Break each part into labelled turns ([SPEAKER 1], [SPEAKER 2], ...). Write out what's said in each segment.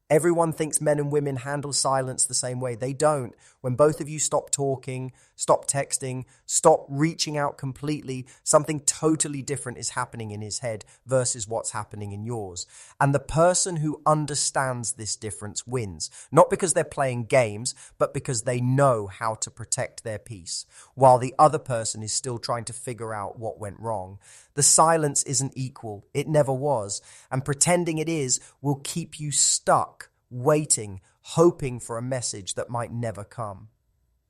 [SPEAKER 1] Everyone thinks men and women handle silence the same way. They don't. When both of you stop talking, stop texting, stop reaching out completely, something totally different is happening in his head versus what's happening in yours. And the person who understands this difference wins, not because they're playing games, but because they know how to protect their peace, while the other person is still trying to figure out what went wrong. The silence isn't equal. It never was. And pretending it is will keep you stuck, waiting, hoping for a message that might never come.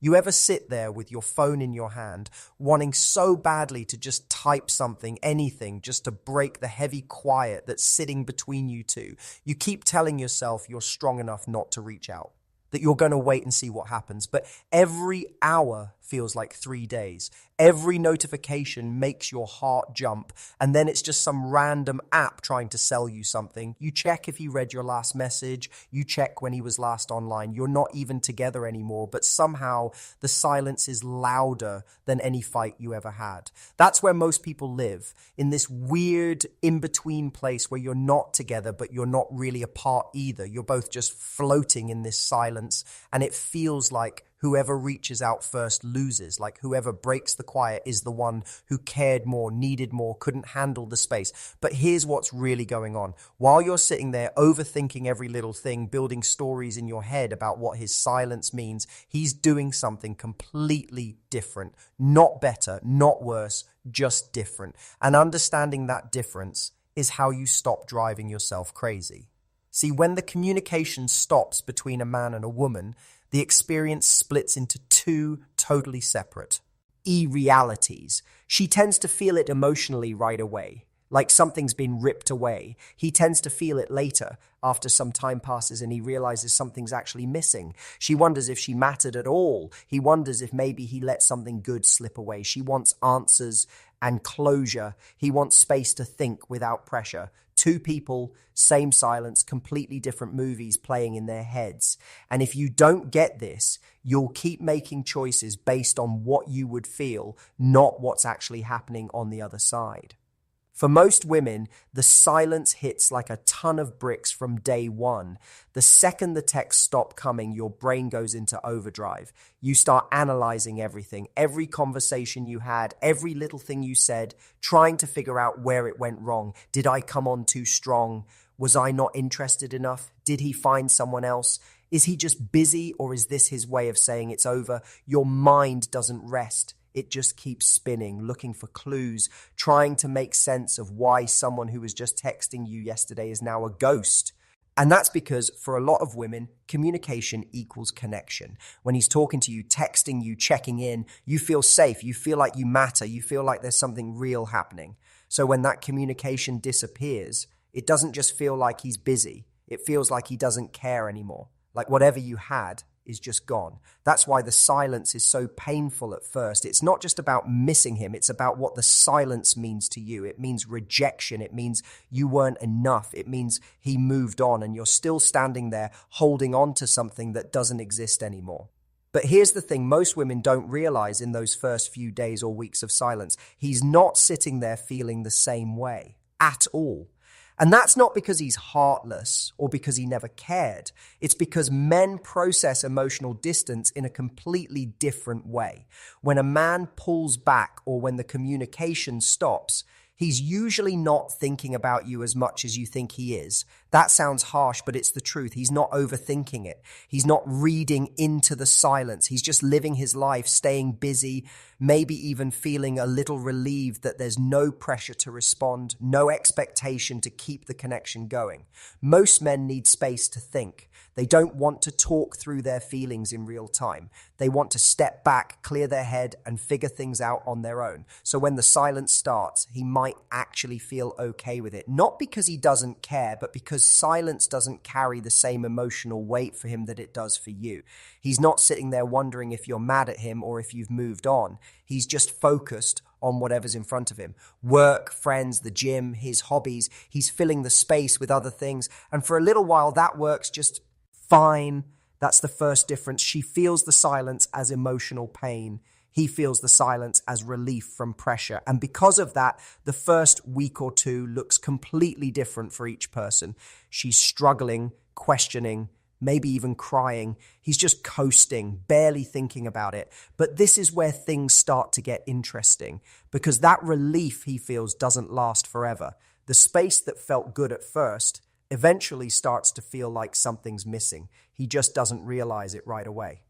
[SPEAKER 1] You ever sit there with your phone in your hand, wanting so badly to just type something, anything, just to break the heavy quiet that's sitting between you two? You keep telling yourself you're strong enough not to reach out, that you're going to wait and see what happens. But every hour feels like 3 days. Every notification makes your heart jump. And then it's just some random app trying to sell you something. You check if he read your last message. You check when he was last online. You're not even together anymore. But somehow the silence is louder than any fight you ever had. That's where most people live, in this weird in-between place where you're not together, but you're not really apart either. You're both just floating in this silence. And it feels like whoever reaches out first loses, like whoever breaks the quiet is the one who cared more, needed more, couldn't handle the space. But here's what's really going on. While you're sitting there overthinking every little thing, building stories in your head about what his silence means, he's doing something completely different. Not better, not worse, just different. And understanding that difference is how you stop driving yourself crazy. See, when the communication stops between a man and a woman, the experience splits into two totally separate realities. She tends to feel it emotionally right away, like something's been ripped away. He tends to feel it later, after some time passes and he realizes something's actually missing. She wonders if she mattered at all. He wonders if maybe he let something good slip away. She wants answers and closure. He wants space to think without pressure. Two people, same silence, completely different movies playing in their heads. And if you don't get this, you'll keep making choices based on what you would feel, not what's actually happening on the other side. For most women, the silence hits like a ton of bricks from day one. The second the texts stop coming, your brain goes into overdrive. You start analyzing everything, every conversation you had, every little thing you said, trying to figure out where it went wrong. Did I come on too strong? Was I not interested enough? Did he find someone else? Is he just busy, or is this his way of saying it's over? Your mind doesn't rest. It just keeps spinning, looking for clues, trying to make sense of why someone who was just texting you yesterday is now a ghost. And that's because for a lot of women, communication equals connection. When he's talking to you, texting you, checking in, you feel safe, you feel like you matter, you feel like there's something real happening. So when that communication disappears, it doesn't just feel like he's busy. It feels like he doesn't care anymore. Like whatever you had is just gone. That's why the silence is so painful at first. It's not just about missing him. It's about what the silence means to you. It means rejection. It means you weren't enough. It means he moved on and you're still standing there holding on to something that doesn't exist anymore. But here's the thing most women don't realize in those first few days or weeks of silence. He's not sitting there feeling the same way at all. And that's not because he's heartless or because he never cared. It's because men process emotional distance in a completely different way. When a man pulls back or when the communication stops, he's usually not thinking about you as much as you think he is. That sounds harsh, but it's the truth. He's not overthinking it. He's not reading into the silence. He's just living his life, staying busy, maybe even feeling a little relieved that there's no pressure to respond, no expectation to keep the connection going. Most men need space to think. They don't want to talk through their feelings in real time. They want to step back, clear their head, and figure things out on their own. So when the silence starts, he might actually feel okay with it. Not because he doesn't care, but because silence doesn't carry the same emotional weight for him that it does for you. He's not sitting there wondering if you're mad at him or if you've moved on. He's just focused on whatever's in front of him. Work, friends, the gym, his hobbies. He's filling the space with other things. And for a little while, that works just fine. That's the first difference. She feels the silence as emotional pain. he feels the silence as relief from pressure. And because of that, the first week or two looks completely different for each person. She's struggling, questioning, maybe even crying. He's just coasting, barely thinking about it. But this is where things start to get interesting, because that relief he feels doesn't last forever. The space that felt good at first eventually starts to feel like something's missing. He just doesn't realize it right away.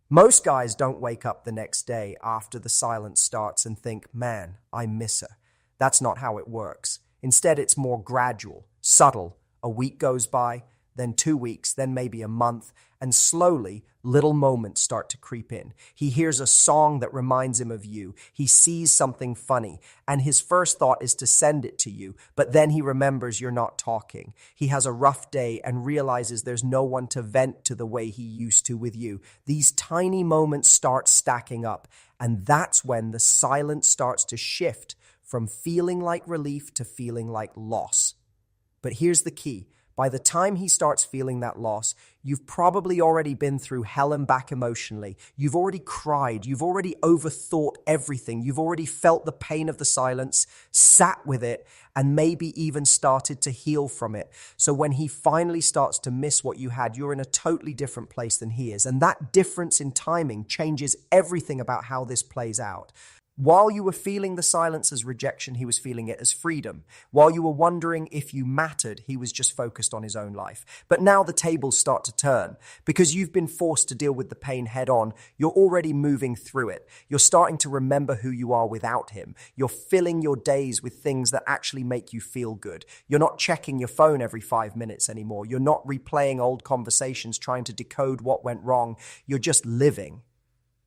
[SPEAKER 1] Most guys don't wake up the next day after the silence starts and think, man, I miss her. That's not how it works. Instead, it's more gradual, subtle. A week goes by, then 2 weeks, then maybe a month, and slowly little moments start to creep in. He hears a song that reminds him of you. He sees something funny, and his first thought is to send it to you, but then he remembers you're not talking. He has a rough day and realizes there's no one to vent to the way he used to with you. These tiny moments start stacking up, and that's when the silence starts to shift from feeling like relief to feeling like loss. But here's the key. By the time he starts feeling that loss, you've probably already been through hell and back emotionally. You've already cried. You've already overthought everything. You've already felt the pain of the silence, sat with it, and maybe even started to heal from it. So when he finally starts to miss what you had, you're in a totally different place than he is. And that difference in timing changes everything about how this plays out. While you were feeling the silence as rejection, he was feeling it as freedom. While you were wondering if you mattered, he was just focused on his own life. But now the tables start to turn. Because you've been forced to deal with the pain head on, you're already moving through it. You're starting to remember who you are without him. You're filling your days with things that actually make you feel good. You're not checking your phone every 5 minutes anymore. You're not replaying old conversations trying to decode what went wrong. You're just living.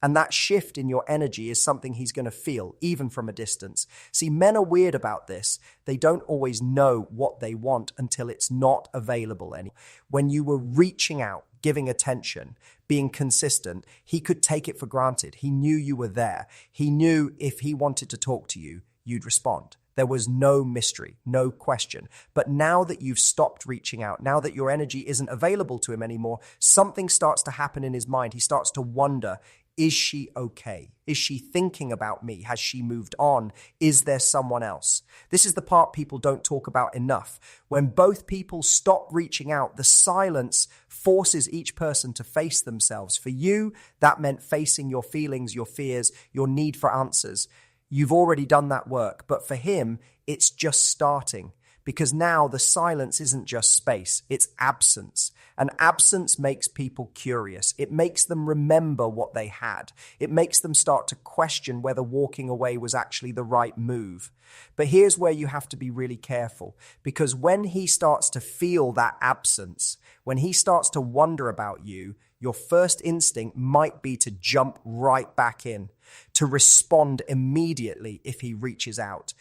[SPEAKER 1] And that shift in your energy is something he's going to feel, even from a distance. See, men are weird about this. They don't always know what they want until it's not available anymore. When you were reaching out, giving attention, being consistent, he could take it for granted. He knew you were there. He knew if he wanted to talk to you, you'd respond. There was no mystery, no question. But now that you've stopped reaching out, now that your energy isn't available to him anymore, something starts to happen in his mind. He starts to wonder, is she okay? Is she thinking about me? Has she moved on? Is there someone else? This is the part people don't talk about enough. When both people stop reaching out, the silence forces each person to face themselves. For you, that meant facing your feelings, your fears, your need for answers. You've already done that work, but for him, it's just starting. Because now the silence isn't just space, it's absence. And absence makes people curious. It makes them remember what they had. It makes them start to question whether walking away was actually the right move. But here's where you have to be really careful. Because when he starts to feel that absence, when he starts to wonder about you, your first instinct might be to jump right back in, to respond immediately if he reaches out.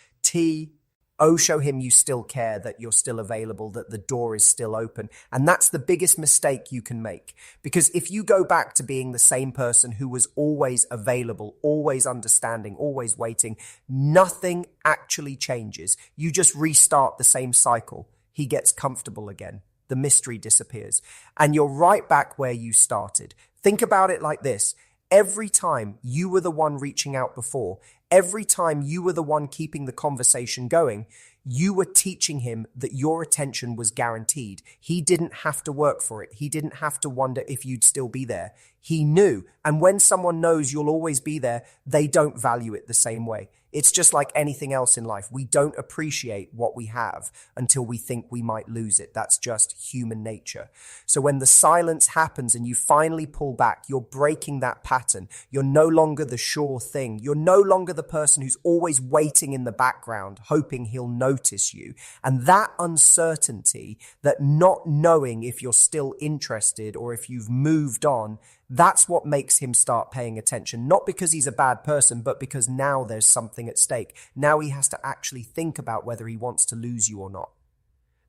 [SPEAKER 1] Show him you still care, that you're still available, that the door is still open. And that's the biggest mistake you can make. Because if you go back to being the same person who was always available, always understanding, always waiting, nothing actually changes. You just restart the same cycle. He gets comfortable again. The mystery disappears. And you're right back where you started. Think about it like this. Every time you were the one reaching out before, every time you were the one keeping the conversation going, you were teaching him that your attention was guaranteed. He didn't have to work for it. He didn't have to wonder if you'd still be there. He knew. And when someone knows you'll always be there, they don't value it the same way. It's just like anything else in life. We don't appreciate what we have until we think we might lose it. That's just human nature. So when the silence happens and you finally pull back, you're breaking that pattern. You're no longer the sure thing. You're no longer the person who's always waiting in the background, hoping he'll notice you. And that uncertainty, that not knowing if you're still interested or if you've moved on, that's what makes him start paying attention. Not because he's a bad person, but because now there's something at stake. Now he has to actually think about whether he wants to lose you or not.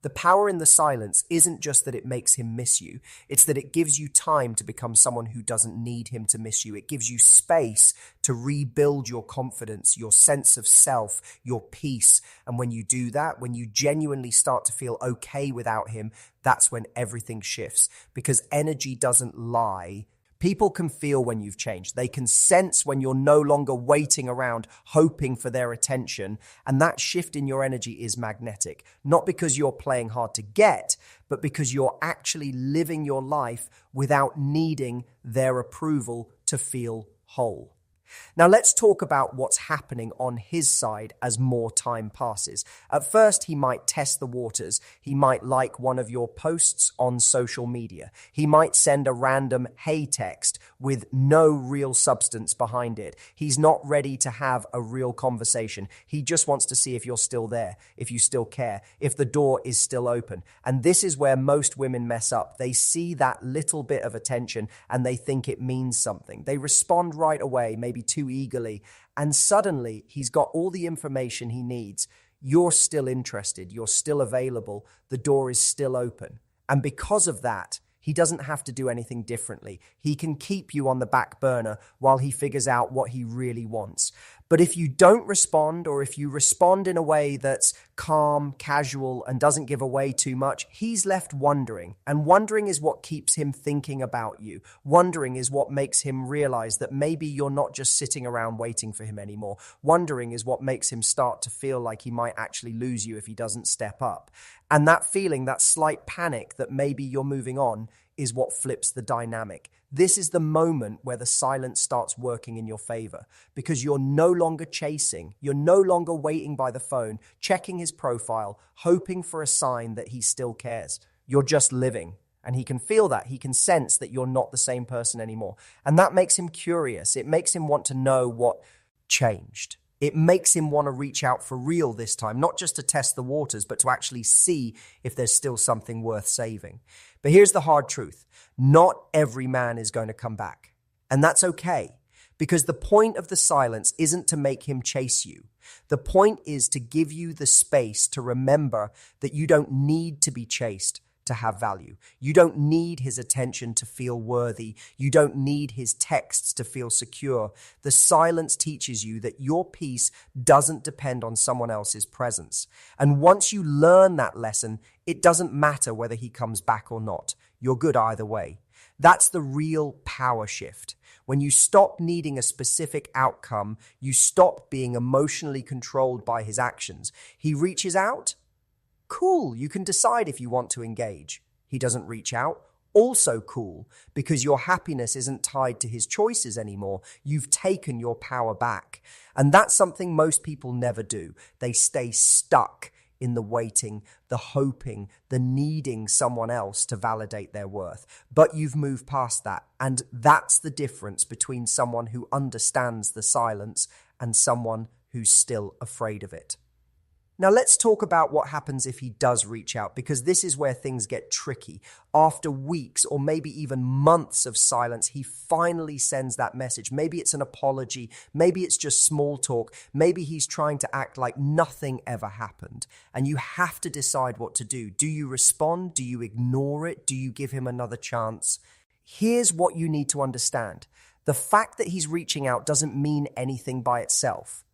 [SPEAKER 1] The power in the silence isn't just that it makes him miss you. It's that it gives you time to become someone who doesn't need him to miss you. It gives you space to rebuild your confidence, your sense of self, your peace. And when you do that, when you genuinely start to feel okay without him, that's when everything shifts. Because energy doesn't lie. People can feel when you've changed. They can sense when you're no longer waiting around hoping for their attention. And that shift in your energy is magnetic, not because you're playing hard to get, but because you're actually living your life without needing their approval to feel whole. Now let's talk about what's happening on his side as more time passes. At first, he might test the waters. He might like one of your posts on social media. He might send a random hey text with no real substance behind it. He's not ready to have a real conversation. He just wants to see if you're still there, if you still care, if the door is still open. And this is where most women mess up. They see that little bit of attention and they think it means something. They respond right away, maybe too eagerly, and suddenly he's got all the information he needs. You're still interested, you're still available, the door is still open. And because of that, he doesn't have to do anything differently. He can keep you on the back burner while he figures out what he really wants. But if you don't respond, or if you respond in a way that's calm, casual, and doesn't give away too much, he's left wondering. And wondering is what keeps him thinking about you. Wondering is what makes him realize that maybe you're not just sitting around waiting for him anymore. Wondering is what makes him start to feel like he might actually lose you if he doesn't step up. And that feeling, that slight panic that maybe you're moving on, is what flips the dynamic. This is the moment where the silence starts working in your favor, because you're no longer chasing, you're no longer waiting by the phone, checking his profile, hoping for a sign that he still cares. You're just living, and he can feel that. He can sense that you're not the same person anymore. And that makes him curious. It makes him want to know what changed. It makes him want to reach out for real this time, not just to test the waters, but to actually see if there's still something worth saving. But here's the hard truth. Not every man is going to come back. And that's okay, because the point of the silence isn't to make him chase you. The point is to give you the space to remember that you don't need to be chased to have value. You don't need his attention to feel worthy. You don't need his texts to feel secure. The silence teaches you that your peace doesn't depend on someone else's presence. And once you learn that lesson, it doesn't matter whether he comes back or not. You're good either way. That's the real power shift. When you stop needing a specific outcome, you stop being emotionally controlled by his actions. He reaches out? Cool, you can decide if you want to engage. He doesn't reach out? Also cool, because your happiness isn't tied to his choices anymore. You've taken your power back. And that's something most people never do. They stay stuck in the waiting, the hoping, the needing someone else to validate their worth. But you've moved past that. And that's the difference between someone who understands the silence and someone who's still afraid of it. Now let's talk about what happens if he does reach out, because this is where things get tricky. After weeks or maybe even months of silence, he finally sends that message. Maybe it's an apology. Maybe it's just small talk. Maybe he's trying to act like nothing ever happened. And you have to decide what to do. Do you respond? Do you ignore it? Do you give him another chance? Here's what you need to understand. The fact that he's reaching out doesn't mean anything by itself.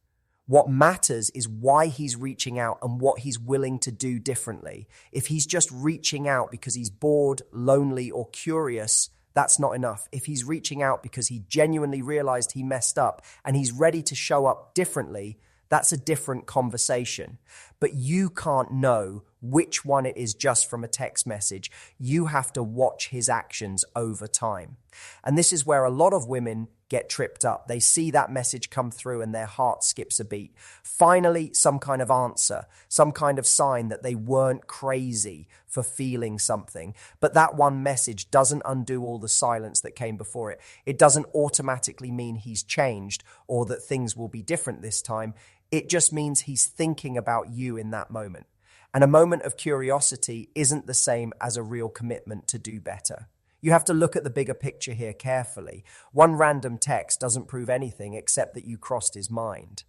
[SPEAKER 1] What matters is why he's reaching out and what he's willing to do differently. If he's just reaching out because he's bored, lonely, or curious, that's not enough. If he's reaching out because he genuinely realized he messed up and he's ready to show up differently, that's a different conversation. But you can't know which one it is just from a text message. You have to watch his actions over time. And this is where a lot of women get tripped up. They see that message come through and their heart skips a beat. Finally, some kind of answer, some kind of sign that they weren't crazy for feeling something. But that one message doesn't undo all the silence that came before it. It doesn't automatically mean he's changed or that things will be different this time. It just means he's thinking about you in that moment. And a moment of curiosity isn't the same as a real commitment to do better. You have to look at the bigger picture here carefully. One random text doesn't prove anything except that you crossed his mind.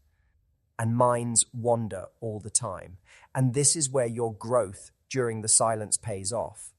[SPEAKER 1] And minds wander all the time. And this is where your growth during the silence pays off.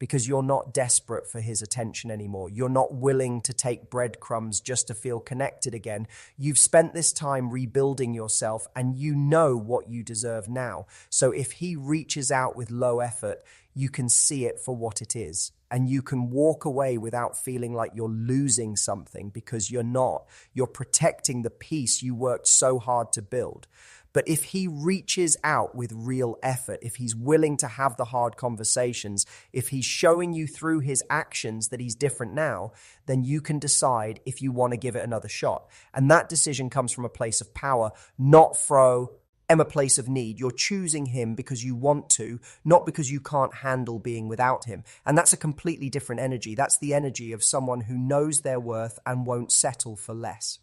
[SPEAKER 1] because you're not desperate for his attention anymore. You're not willing to take breadcrumbs just to feel connected again. You've spent this time rebuilding yourself and you know what you deserve now. So if he reaches out with low effort, you can see it for what it is. And you can walk away without feeling like you're losing something, because you're not. You're protecting the peace you worked so hard to build. But if he reaches out with real effort, if he's willing to have the hard conversations, if he's showing you through his actions that he's different now, then you can decide if you want to give it another shot. And that decision comes from a place of power, not from a place of need. You're choosing him because you want to, not because you can't handle being without him. And that's a completely different energy. That's the energy of someone who knows their worth and won't settle for less.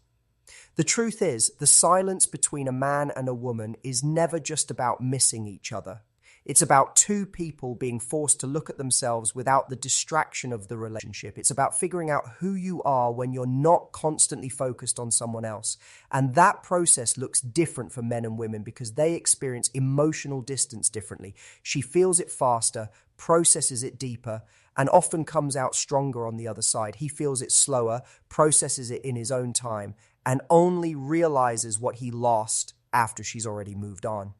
[SPEAKER 1] The truth is, the silence between a man and a woman is never just about missing each other. It's about two people being forced to look at themselves without the distraction of the relationship. It's about figuring out who you are when you're not constantly focused on someone else. And that process looks different for men and women because they experience emotional distance differently. She feels it faster, processes it deeper, and often comes out stronger on the other side. He feels it slower, processes it in his own time, and only realizes what he lost after she's already moved on.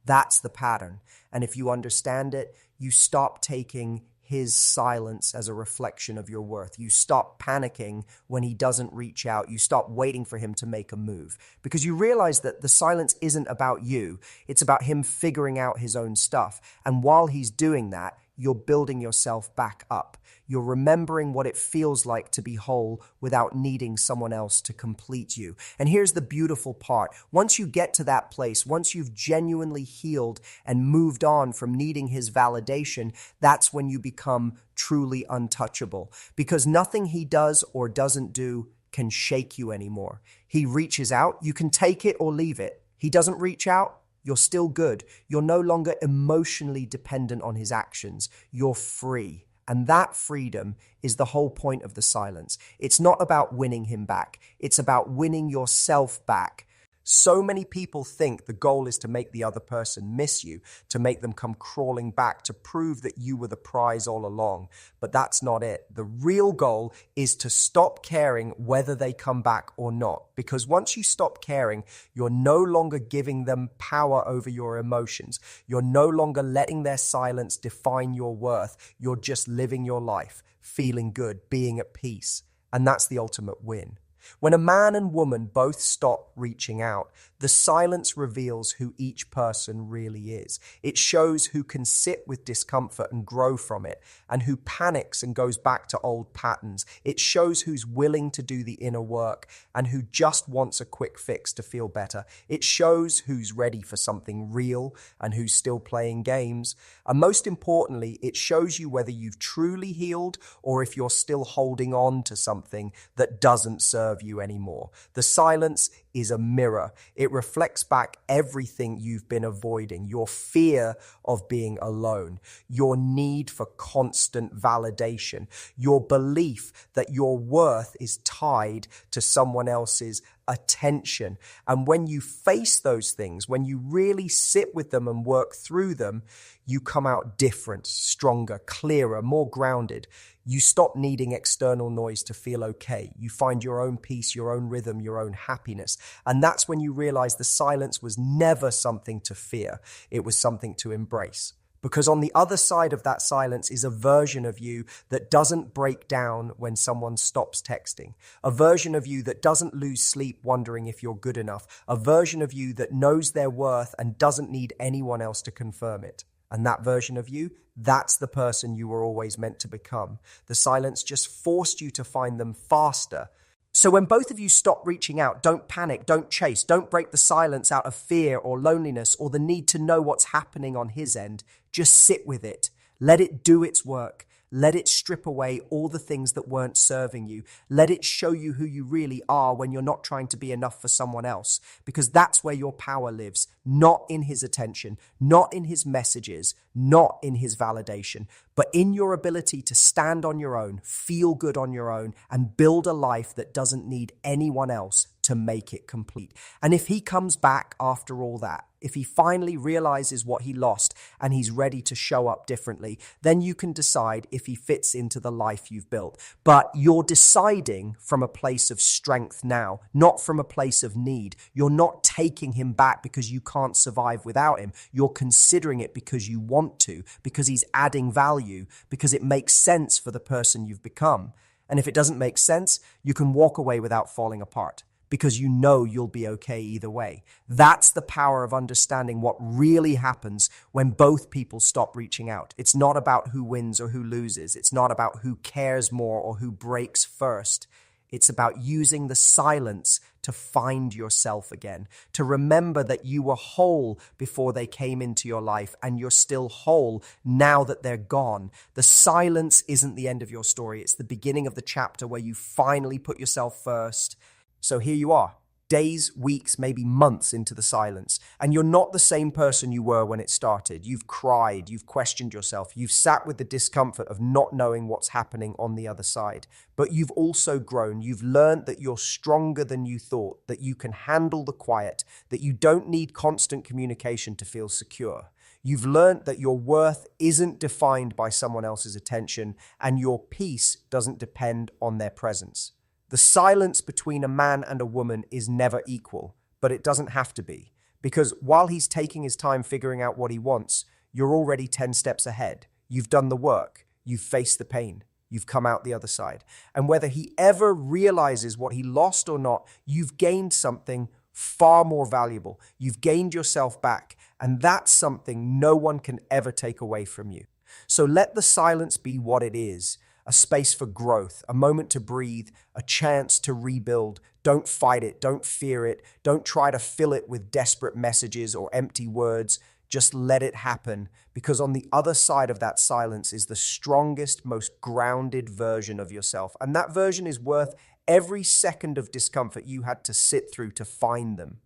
[SPEAKER 1] That's the pattern. And if you understand it, you stop taking his silence as a reflection of your worth. You stop panicking when he doesn't reach out. You stop waiting for him to make a move, because you realize that the silence isn't about you. It's about him figuring out his own stuff. And while he's doing that, you're building yourself back up. You're remembering what it feels like to be whole without needing someone else to complete you. And here's the beautiful part. Once you get to that place, once you've genuinely healed and moved on from needing his validation, that's when you become truly untouchable, because nothing he does or doesn't do can shake you anymore. He reaches out, you can take it or leave it. He doesn't reach out, you're still good. You're no longer emotionally dependent on his actions. You're free. And that freedom is the whole point of the silence. It's not about winning him back. It's about winning yourself back. So many people think the goal is to make the other person miss you, to make them come crawling back, to prove that you were the prize all along. But that's not it. The real goal is to stop caring whether they come back or not. Because once you stop caring, you're no longer giving them power over your emotions. You're no longer letting their silence define your worth. You're just living your life, feeling good, being at peace. And that's the ultimate win. When a man and woman both stop reaching out, the silence reveals who each person really is. It shows who can sit with discomfort and grow from it, and who panics and goes back to old patterns. It shows who's willing to do the inner work and who just wants a quick fix to feel better. It shows who's ready for something real and who's still playing games. And most importantly, it shows you whether you've truly healed or if you're still holding on to something that doesn't serve you anymore. The silence is a mirror. It reflects back everything you've been avoiding, your fear of being alone, your need for constant validation, your belief that your worth is tied to someone else's attention. And when you face those things, when you really sit with them and work through them, you come out different, stronger, clearer, more grounded. You stop needing external noise to feel okay. You find your own peace, your own rhythm, your own happiness. And that's when you realize the silence was never something to fear. It was something to embrace. Because on the other side of that silence is a version of you that doesn't break down when someone stops texting. A version of you that doesn't lose sleep wondering if you're good enough. A version of you that knows their worth and doesn't need anyone else to confirm it. And that version of you, that's the person you were always meant to become. The silence just forced you to find them faster. So when both of you stop reaching out, don't panic, don't chase, don't break the silence out of fear or loneliness or the need to know what's happening on his end. Just sit with it. Let it do its work. Let it strip away all the things that weren't serving you. Let it show you who you really are when you're not trying to be enough for someone else. Because that's where your power lives, not in his attention, not in his messages, not in his validation, but in your ability to stand on your own, feel good on your own, and build a life that doesn't need anyone else to make it complete. And if he comes back after all that, if he finally realizes what he lost and he's ready to show up differently, then you can decide if he fits into the life you've built. But you're deciding from a place of strength now, not from a place of need. You're not taking him back because you can't survive without him. You're considering it because you want to, because he's adding value, because it makes sense for the person you've become. And if it doesn't make sense, you can walk away without falling apart, because you know you'll be okay either way. That's the power of understanding what really happens when both people stop reaching out. It's not about who wins or who loses. It's not about who cares more or who breaks first. It's about using the silence to find yourself again, to remember that you were whole before they came into your life and you're still whole now that they're gone. The silence isn't the end of your story. It's the beginning of the chapter where you finally put yourself first. So here you are, days, weeks, maybe months into the silence, and you're not the same person you were when it started. You've cried, you've questioned yourself, you've sat with the discomfort of not knowing what's happening on the other side. But you've also grown. You've learned that you're stronger than you thought, that you can handle the quiet, that you don't need constant communication to feel secure. You've learned that your worth isn't defined by someone else's attention, and your peace doesn't depend on their presence. The silence between a man and a woman is never equal, but it doesn't have to be, because while he's taking his time figuring out what he wants, you're already 10 steps ahead. You've done the work. You've faced the pain. You've come out the other side. And whether he ever realizes what he lost or not, you've gained something far more valuable. You've gained yourself back, and that's something no one can ever take away from you. So let the silence be what it is. A space for growth, a moment to breathe, a chance to rebuild. Don't fight it. Don't fear it. Don't try to fill it with desperate messages or empty words. Just let it happen, because on the other side of that silence is the strongest, most grounded version of yourself. And that version is worth every second of discomfort you had to sit through to find them.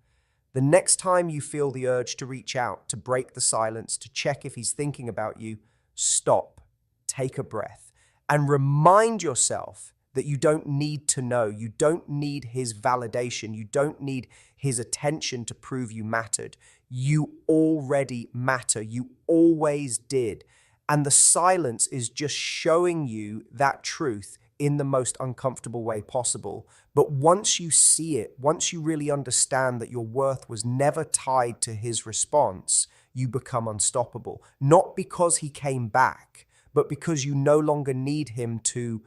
[SPEAKER 1] The next time you feel the urge to reach out, to break the silence, to check if he's thinking about you, stop, take a breath. And remind yourself that you don't need to know. You don't need his validation. You don't need his attention to prove you mattered. You already matter. You always did. And the silence is just showing you that truth in the most uncomfortable way possible. But once you see it, once you really understand that your worth was never tied to his response, you become unstoppable. Not because he came back, but because you no longer need him to